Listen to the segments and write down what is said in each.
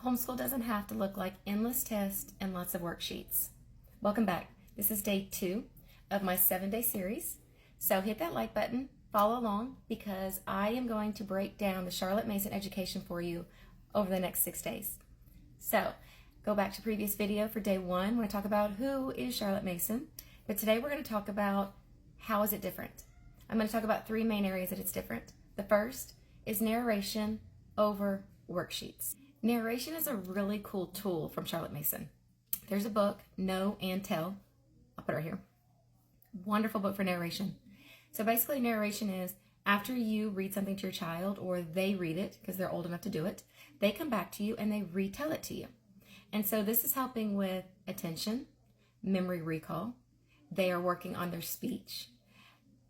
Homeschool doesn't have to look like endless tests and lots of worksheets. Welcome back. This is day 2 of my 7-day series. So hit that like button, follow along, because I am going to break down the Charlotte Mason education for you over the next 6 days. So go back to previous video for day 1 when I talk about who is Charlotte Mason. But today we're going to talk about how is it different. I'm going to talk about 3 main areas that it's different. The first is narration over worksheets. Narration is a really cool tool from Charlotte Mason. There's a book, Know and Tell. I'll put it right here. Wonderful book for narration. So basically narration is after you read something to your child, or they read it because they're old enough to do it, they come back to you and they retell it to you. And so this is helping with attention, memory recall. They are working on their speech.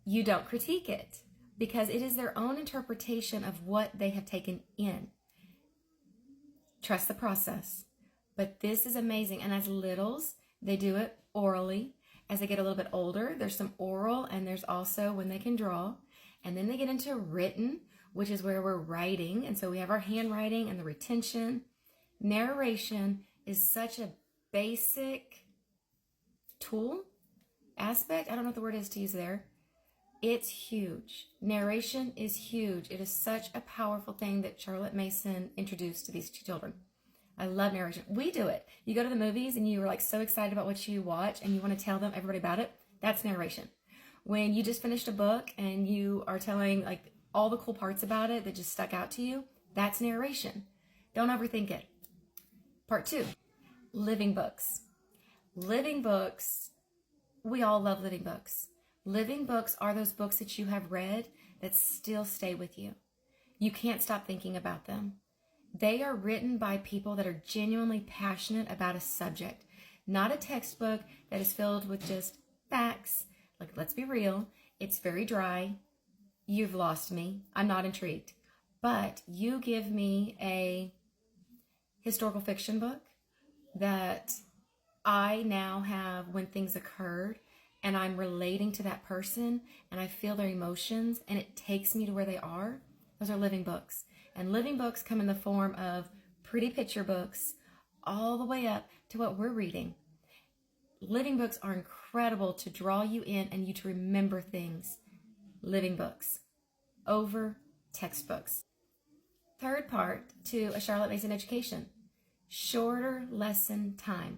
You don't critique it because it is their own interpretation of what they have taken in. Trust the process. But this is amazing. And as littles, they do it orally. As they get a little bit older, there's some oral, and there's also when they can draw. And then they get into written, which is where we're writing. And so we have our handwriting and the retention. Narration is such a basic tool, aspect. I don't know what the word is to use there. It's huge. Narration is huge. It is such a powerful thing that Charlotte Mason introduced to these children. I love narration. We do it. You go to the movies and you are like so excited about what you watch and you want to tell them everybody about it. That's narration. When you just finished a book and you are telling like all the cool parts about it that just stuck out to you, that's narration. Don't overthink it. Part 2, living books. Living books, we all love living books. Living books are those books that you have read that still stay with you. You can't stop thinking about them. They are written by people that are genuinely passionate about a subject, not a textbook that is filled with just facts. Like, let's be real, it's very dry. You've lost me. I'm not intrigued. But you give me a historical fiction book that I now have when things occurred, and I'm relating to that person and I feel their emotions and it takes me to where they are. Those are living books. And living books come in the form of pretty picture books all the way up to what we're reading. Living books are incredible to draw you in and you to remember things. Living books over textbooks. Third part to a Charlotte Mason education, shorter lesson time.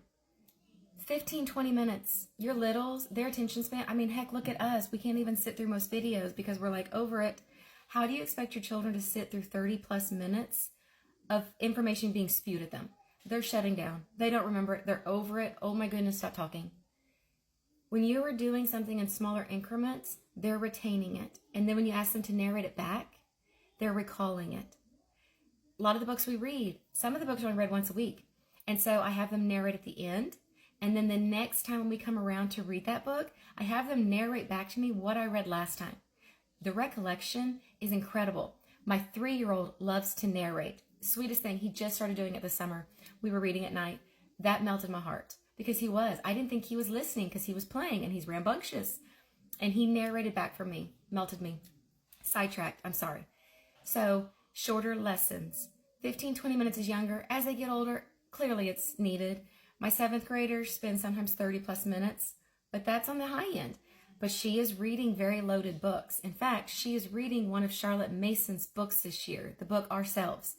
15-20 minutes. Your littles, their attention span, I mean, heck, look at us. We can't even sit through most videos because we're like over it. How do you expect your children to sit through 30+ minutes of information being spewed at them? They're shutting down. They don't remember it. They're over it. Oh my goodness, stop talking. When you are doing something in smaller increments, they're retaining it. And then when you ask them to narrate it back, they're recalling it. A lot of the books we read, some of the books are only read once a week. And so I have them narrate at the end. And then the next time when we come around to read that book, I have them narrate back to me what I read last time. The recollection is incredible. My 3-year-old loves to narrate. Sweetest thing, he just started doing it this summer. We were reading at night. That melted my heart because he was. I didn't think he was listening because he was playing and he's rambunctious. And he narrated back for me, melted me. Sidetracked, I'm sorry. So shorter lessons. 15-20 minutes is younger. As they get older, clearly it's needed. My 7th graders spend sometimes 30+ minutes, but that's on the high end. But she is reading very loaded books. In fact, she is reading one of Charlotte Mason's books this year, the book Ourselves.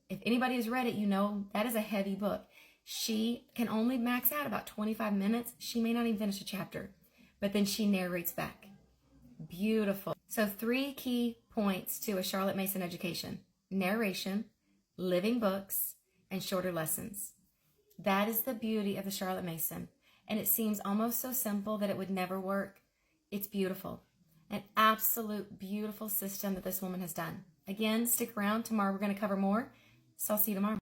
If anybody has read it, you know that is a heavy book. She can only max out about 25 minutes. She may not even finish a chapter, but then she narrates back. Beautiful. So 3 key points to a Charlotte Mason education: narration, living books, and shorter lessons. That is the beauty of the Charlotte Mason. And it seems almost so simple that it would never work. It's beautiful. An absolute beautiful system that this woman has done. Again, stick around. Tomorrow we're going to cover more. So I'll see you tomorrow.